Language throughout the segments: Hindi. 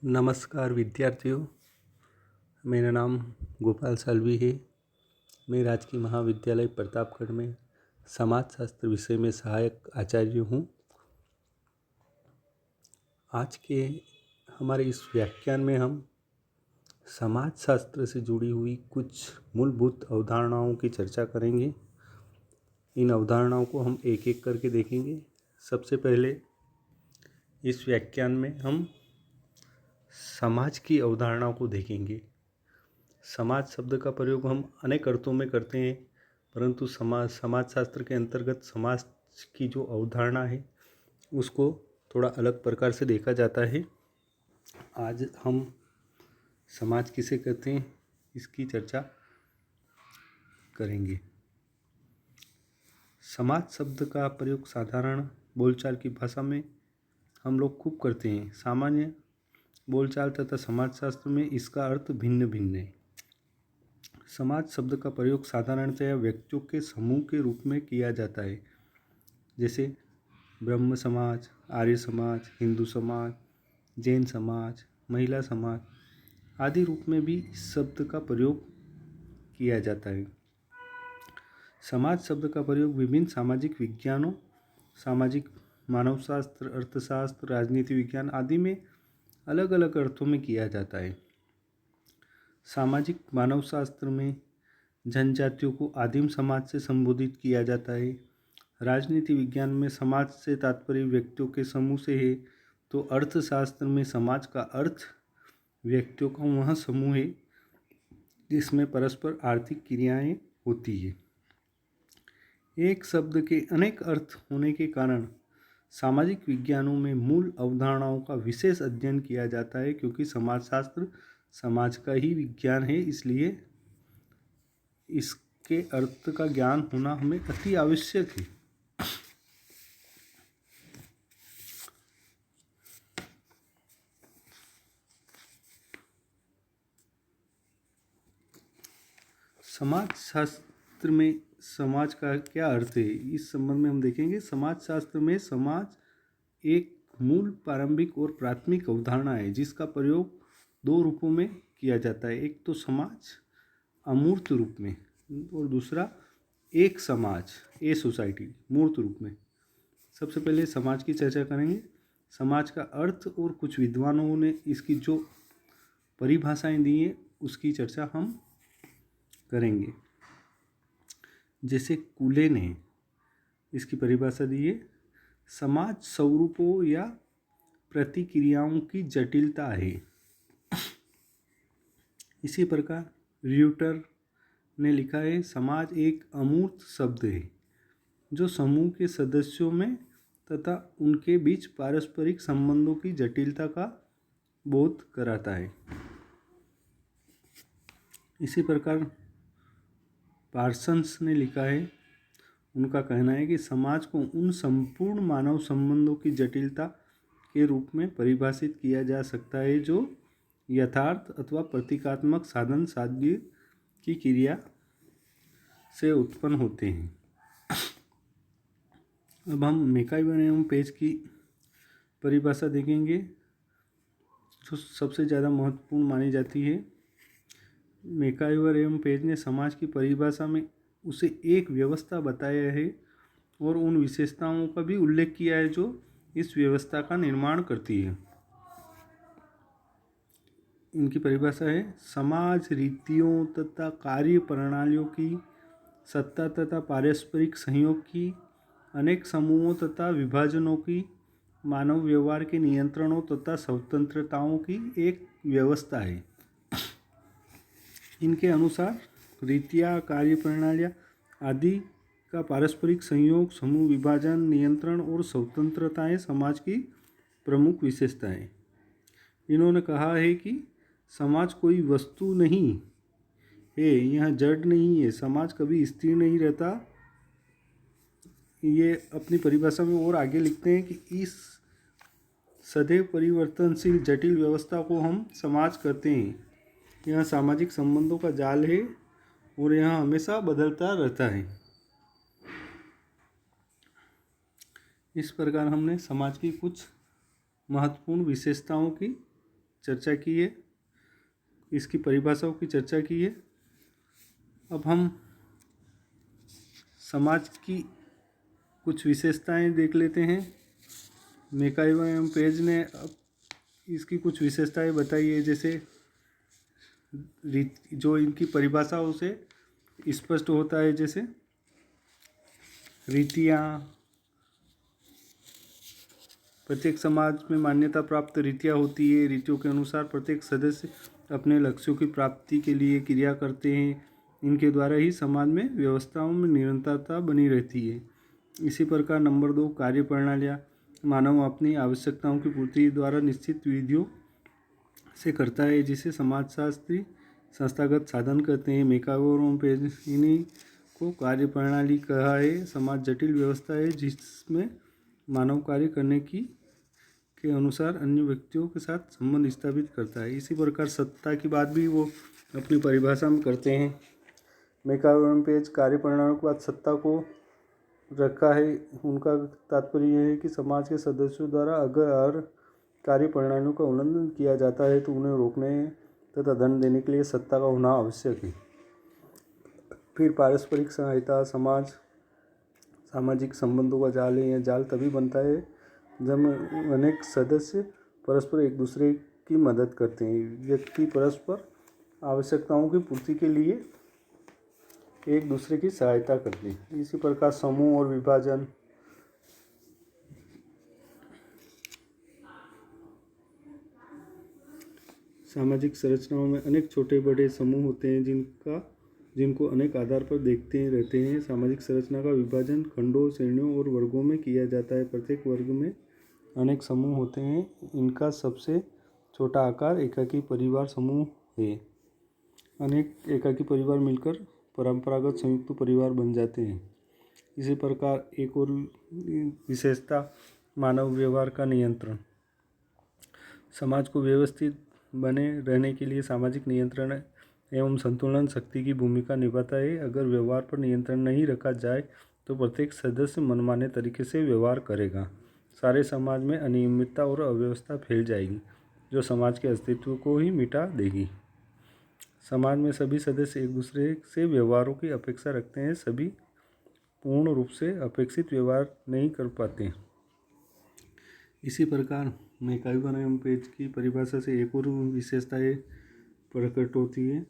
नमस्कार विद्यार्थियों, मेरा नाम गोपाल साल्वी है। मैं राजकीय महाविद्यालय प्रतापगढ़ में समाजशास्त्र विषय में सहायक आचार्य हूँ। आज के हमारे इस व्याख्यान में हम समाजशास्त्र से जुड़ी हुई कुछ मूलभूत अवधारणाओं की चर्चा करेंगे। इन अवधारणाओं को हम एक एक करके देखेंगे। सबसे पहले इस व्याख्यान में हम समाज की अवधारणाओं को देखेंगे। समाज शब्द का प्रयोग हम अनेक अर्थों में करते हैं, परंतु समाजशास्त्र के अंतर्गत समाज की जो अवधारणा है उसको थोड़ा अलग प्रकार से देखा जाता है। आज हम समाज किसे कहते हैं इसकी चर्चा करेंगे। समाज शब्द का प्रयोग साधारण बोलचाल की भाषा में हम लोग खूब करते हैं। सामान्य बोलचाल तथा समाजशास्त्र में इसका अर्थ भिन्न भिन्न है। समाज शब्द का प्रयोग साधारणतया व्यक्तियों के समूह के रूप में किया जाता है, जैसे ब्रह्म समाज, आर्य समाज, हिंदू समाज, जैन समाज, महिला समाज आदि रूप में भी इस शब्द का प्रयोग किया जाता है। समाज शब्द का प्रयोग विभिन्न सामाजिक विज्ञानों, सामाजिक मानवशास्त्र, अर्थशास्त्र, राजनीति विज्ञान आदि में अलग अलग अर्थों में किया जाता है। सामाजिक मानवशास्त्र में जनजातियों को आदिम समाज से संबोधित किया जाता है। राजनीति विज्ञान में समाज से तात्पर्य व्यक्तियों के समूह से है, तो अर्थशास्त्र में समाज का अर्थ व्यक्तियों का वह समूह है जिसमें परस्पर आर्थिक क्रियाएं होती है। एक शब्द के अनेक अर्थ होने के कारण सामाजिक विज्ञानों में मूल अवधारणाओं का विशेष अध्ययन किया जाता है, क्योंकि समाजशास्त्र समाज का ही विज्ञान है, इसलिए इसके अर्थ का ज्ञान होना हमें अति आवश्यक है। समाजशास्त्र में समाज का क्या अर्थ है, इस संबंध में हम देखेंगे। समाजशास्त्र में समाज एक मूल, प्रारंभिक और प्राथमिक अवधारणा है जिसका प्रयोग दो रूपों में किया जाता है। एक तो समाज अमूर्त रूप में और दूसरा एक समाज, ए सोसाइटी, मूर्त रूप में। सबसे पहले समाज की चर्चा करेंगे। समाज का अर्थ और कुछ विद्वानों ने इसकी जो परिभाषाएं दी हैं उसकी चर्चा हम करेंगे। जैसे कूले ने इसकी परिभाषा दी है, समाज स्वरूपों या प्रतिक्रियाओं की जटिलता है। इसी प्रकार र्यूटर ने लिखा है, समाज एक अमूर्त शब्द है जो समूह के सदस्यों में तथा उनके बीच पारस्परिक संबंधों की जटिलता का बोध कराता है। इसी प्रकार पार्सन्स ने लिखा है, उनका कहना है कि समाज को उन संपूर्ण मानव संबंधों की जटिलता के रूप में परिभाषित किया जा सकता है जो यथार्थ अथवा प्रतीकात्मक साधन साध्य की क्रिया से उत्पन्न होते हैं। अब हम मैकाइवर एवं पेज की परिभाषा देखेंगे जो सबसे ज़्यादा महत्वपूर्ण मानी जाती है। मैकाइवर एवं पेज ने समाज की परिभाषा में उसे एक व्यवस्था बताया है और उन विशेषताओं का भी उल्लेख किया है जो इस व्यवस्था का निर्माण करती है। इनकी परिभाषा है, समाज रीतियों तथा कार्य प्रणालियों की सत्ता तथा पारस्परिक सहयोग की, अनेक समूहों तथा विभाजनों की, मानव व्यवहार के नियंत्रणों तथा स्वतंत्रताओं की एक व्यवस्था है। इनके अनुसार रीतियाँ, कार्य प्रणालियाँ आदि का पारस्परिक संयोग, समूह विभाजन, नियंत्रण और स्वतंत्रताएं समाज की प्रमुख विशेषताएं। इन्होंने कहा है कि समाज कोई वस्तु नहीं है, यह जड़ नहीं है, समाज कभी स्थिर नहीं रहता। ये अपनी परिभाषा में और आगे लिखते हैं कि इस सदैव परिवर्तनशील जटिल व्यवस्था को हम समाज कहते हैं। यह सामाजिक संबंधों का जाल है और यह हमेशा बदलता रहता है। इस प्रकार हमने समाज की कुछ महत्वपूर्ण विशेषताओं की चर्चा की है, इसकी परिभाषाओं की चर्चा की है। अब हम समाज की कुछ विशेषताएं देख लेते हैं। मैकाइवर एवं पेज ने अब इसकी कुछ विशेषताएं बताई है, जैसे जो इनकी परिभाषाओं से स्पष्ट होता है, जैसे रीतियाँ, प्रत्येक समाज में मान्यता प्राप्त रीतियाँ होती है। रीतियों के अनुसार प्रत्येक सदस्य अपने लक्ष्यों की प्राप्ति के लिए क्रिया करते हैं। इनके द्वारा ही समाज में व्यवस्थाओं में निरंतरता बनी रहती है। इसी प्रकार नंबर 2, कार्य प्रणालियाँ। मानव अपनी आवश्यकताओं की पूर्ति द्वारा निश्चित विधियों से करता है, जिसे समाजशास्त्री संस्थागत साधन कहते हैं। मैकाइवर पेज इन्हीं को कार्य प्रणाली कहा है। समाज जटिल व्यवस्था है जिसमें मानव कार्य करने के अनुसार अन्य व्यक्तियों के साथ संबंध स्थापित करता है। इसी प्रकार सत्ता की बात भी वो अपनी परिभाषा में करते हैं। मैकाइवर पेज कार्य प्रणाली के बाद सत्ता को रखा है। उनका तात्पर्य यह है कि समाज के सदस्यों द्वारा अगर कार्य प्रणालियों का उल्लंघन किया जाता है तो उन्हें रोकने तथा दंड देने के लिए सत्ता का होना आवश्यक है। फिर पारस्परिक सहायता। सामाजिक संबंधों का जाल है। यह जाल तभी बनता है जब अनेक सदस्य परस्पर एक दूसरे की मदद करते हैं। व्यक्ति परस्पर आवश्यकताओं की पूर्ति के लिए एक दूसरे की सहायता करते हैं। इसी प्रकार समूह और विभाजन। सामाजिक संरचनाओं में अनेक छोटे बड़े समूह होते हैं जिनको अनेक आधार पर देखते रहते हैं। सामाजिक संरचना का विभाजन खंडों, श्रेणियों और वर्गों में किया जाता है। प्रत्येक वर्ग में अनेक समूह होते हैं। इनका सबसे छोटा आकार एकाकी परिवार समूह है। अनेक एकाकी परिवार मिलकर परंपरागत संयुक्त परिवार बन जाते हैं। इसी प्रकार एक और विशेषता मानव व्यवहार का नियंत्रण। समाज को व्यवस्थित बने रहने के लिए सामाजिक नियंत्रण एवं संतुलन शक्ति की भूमिका निभाता है। अगर व्यवहार पर नियंत्रण नहीं रखा जाए तो प्रत्येक सदस्य मनमाने तरीके से व्यवहार करेगा। सारे समाज में अनियमितता और अव्यवस्था फैल जाएगी, जो समाज के अस्तित्व को ही मिटा देगी। समाज में सभी सदस्य एक दूसरे से व्यवहारों की अपेक्षा रखते हैं। सभी पूर्ण रूप से अपेक्षित व्यवहार नहीं कर पाते। इसी प्रकार मैकाइवर एवं पेज की परिभाषा से एक और विशेषता प्रकट होती है,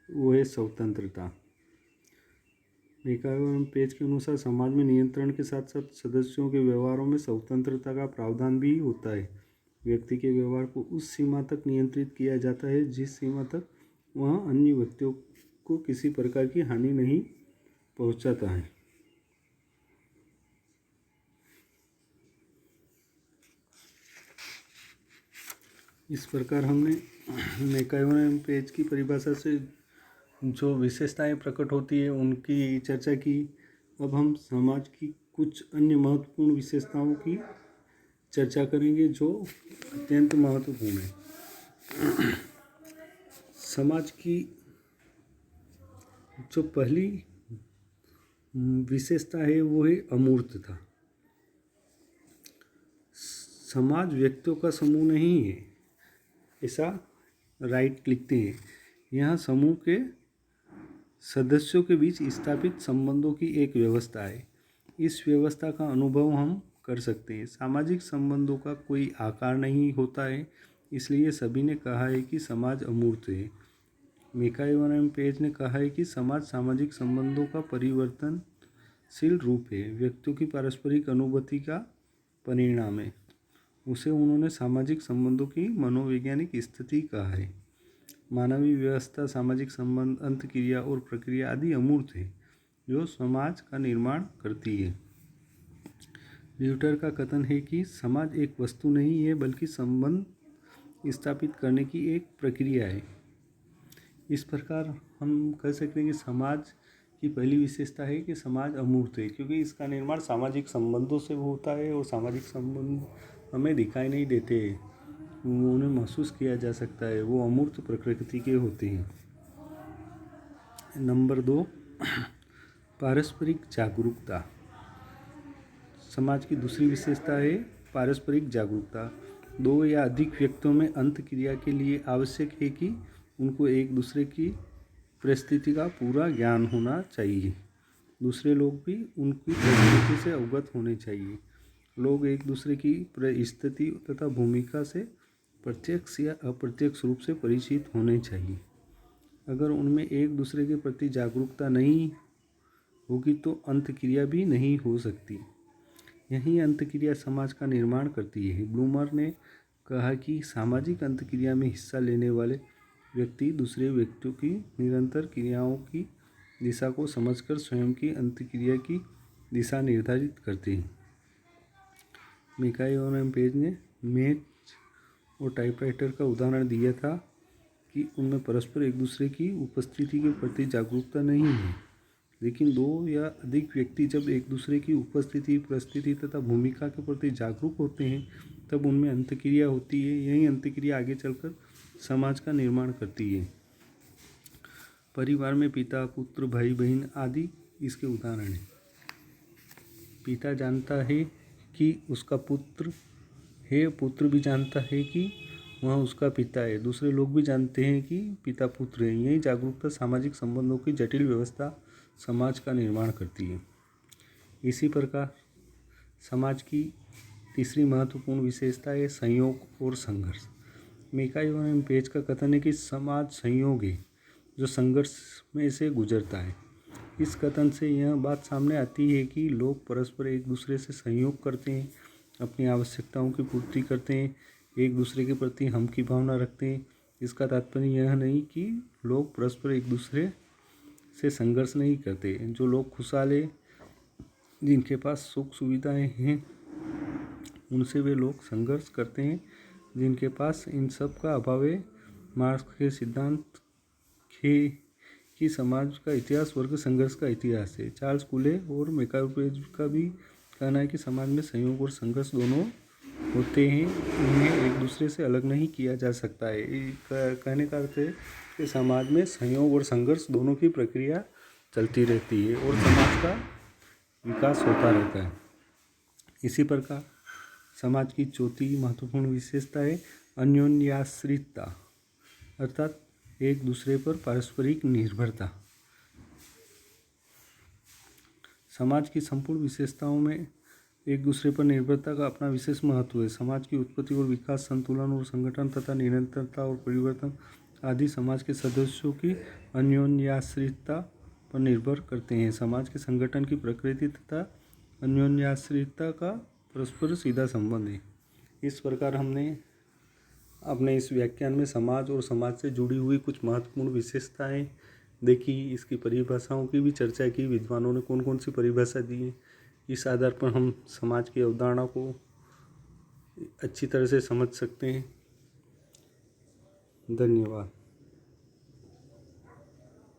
वो है स्वतंत्रता। मैकाइवर एवं पेज के अनुसार समाज में नियंत्रण के साथ साथ सदस्यों के व्यवहारों में स्वतंत्रता का प्रावधान भी होता है। व्यक्ति के व्यवहार को उस सीमा तक नियंत्रित किया जाता है जिस सीमा तक वह अन्य व्यक्तियों को किसी प्रकार की हानि नहीं पहुंचाता है। इस प्रकार हमने मैकाइवर एवं पेज की परिभाषा से जो विशेषताएं प्रकट होती है उनकी चर्चा की। अब हम समाज की कुछ अन्य महत्वपूर्ण विशेषताओं की चर्चा करेंगे जो अत्यंत महत्वपूर्ण है। समाज की जो पहली विशेषता है वो है अमूर्तता। समाज व्यक्तियों का समूह नहीं है, ऐसा राइट लिखते हैं। यह समूह के सदस्यों के बीच स्थापित संबंधों की एक व्यवस्था है। इस व्यवस्था का अनुभव हम कर सकते हैं। सामाजिक संबंधों का कोई आकार नहीं होता है, इसलिए सभी ने कहा है कि समाज अमूर्त है। मैकाइवर एवं पेज ने कहा है कि समाज सामाजिक संबंधों का परिवर्तनशील रूप है, व्यक्तियों की पारस्परिक अनुभूति का परिणाम है। उसे उन्होंने सामाजिक संबंधों की मनोवैज्ञानिक स्थिति कहा है। मानवीय व्यवस्था, सामाजिक संबंध, अंतक्रिया और प्रक्रिया आदि अमूर्त है जो समाज का निर्माण करती है। ल्यूटर का कथन है कि समाज एक वस्तु नहीं है बल्कि संबंध स्थापित करने की एक प्रक्रिया है। इस प्रकार हम कह सकते हैं कि समाज की पहली विशेषता है कि समाज अमूर्त है, क्योंकि इसका निर्माण सामाजिक संबंधों से होता है और सामाजिक संबंध हमें दिखाई नहीं देते, उन्हें महसूस किया जा सकता है, वो अमूर्त प्रकृति के होते हैं। नंबर 2, पारस्परिक जागरूकता। समाज की दूसरी विशेषता है पारस्परिक जागरूकता। दो या अधिक व्यक्तियों में अंत क्रिया के लिए आवश्यक है कि उनको एक दूसरे की परिस्थिति का पूरा ज्ञान होना चाहिए। दूसरे लोग भी उनकी परिस्थिति से अवगत होने चाहिए। लोग एक दूसरे की परिस्थिति तथा भूमिका से प्रत्यक्ष या अप्रत्यक्ष रूप से परिचित होने चाहिए। अगर उनमें एक दूसरे के प्रति जागरूकता नहीं होगी तो अंतक्रिया भी नहीं हो सकती। यही अंतक्रिया समाज का निर्माण करती है। ब्लूमर ने कहा कि सामाजिक अंतक्रिया में हिस्सा लेने वाले व्यक्ति दूसरे व्यक्तियों की निरंतर क्रियाओं की दिशा को समझकर स्वयं की अंतक्रिया की दिशा निर्धारित करते हैं। मिकाई और एम्पेज ने मेज और टाइपराइटर का उदाहरण दिया था कि उनमें परस्पर एक दूसरे की उपस्थिति के प्रति जागरूकता नहीं है, लेकिन दो या अधिक व्यक्ति जब एक दूसरे की उपस्थिति, परिस्थिति तथा भूमिका के प्रति जागरूक होते हैं तब उनमें अंतक्रिया होती है। यही अंतक्रिया आगे चलकर समाज का निर्माण करती है। परिवार में पिता, पुत्र, भाई बहन आदि इसके उदाहरण हैं। पिता जानता है कि उसका पुत्र है, पुत्र भी जानता है कि वह उसका पिता है, दूसरे लोग भी जानते हैं कि पिता पुत्र है। यही जागरूकता सामाजिक संबंधों की जटिल व्यवस्था समाज का निर्माण करती है। इसी प्रकार समाज की तीसरी महत्वपूर्ण विशेषता है संयोग और संघर्ष। मिकाई और एम्पेज का कथन है कि समाज संयोग है जो संघर्ष में से गुजरता है। इस कथन से यह बात सामने आती है कि लोग परस्पर एक दूसरे से सहयोग करते हैं, अपनी आवश्यकताओं की पूर्ति करते हैं, एक दूसरे के प्रति हम की भावना रखते हैं। इसका तात्पर्य यह नहीं कि लोग परस्पर एक दूसरे से संघर्ष नहीं करते। जो लोग खुशहाल हैं, जिनके पास सुख सुविधाएं हैं, उनसे वे लोग संघर्ष करते हैं। जिनके पास इन सब का अभाव है, मार्क्स के सिद्धांत है कि समाज का इतिहास वर्ग संघर्ष का इतिहास है। चार्ल्स कूले और मिकाई का भी कहना है कि समाज में संयोग और संघर्ष दोनों होते हैं, उन्हें एक दूसरे से अलग नहीं किया जा सकता है। कहने का अर्थ है कि समाज में संयोग और संघर्ष दोनों की प्रक्रिया चलती रहती है और समाज का विकास होता रहता है। इसी प्रकार समाज की चौथी महत्वपूर्ण विशेषता है अन्योन्याश्रितता, अर्थात एक दूसरे पर पारस्परिक निर्भरता। समाज की संपूर्ण विशेषताओं में एक दूसरे पर निर्भरता का अपना विशेष महत्व है। समाज की उत्पत्ति और विकास, संतुलन और संगठन तथा निरंतरता और परिवर्तन आदि समाज के सदस्यों की अन्योन्याश्रितता पर निर्भर करते हैं। समाज के संगठन की प्रकृति तथा अन्योन्याश्रितता का परस्पर सीधा संबंध है। इस प्रकार हमने अपने इस व्याख्यान में समाज और समाज से जुड़ी हुई कुछ महत्वपूर्ण विशेषताएं देखी, इसकी परिभाषाओं की भी चर्चा की। विद्वानों ने कौन कौन सी परिभाषा दी है, इस आधार पर हम समाज की अवधारणा को अच्छी तरह से समझ सकते हैं। धन्यवाद।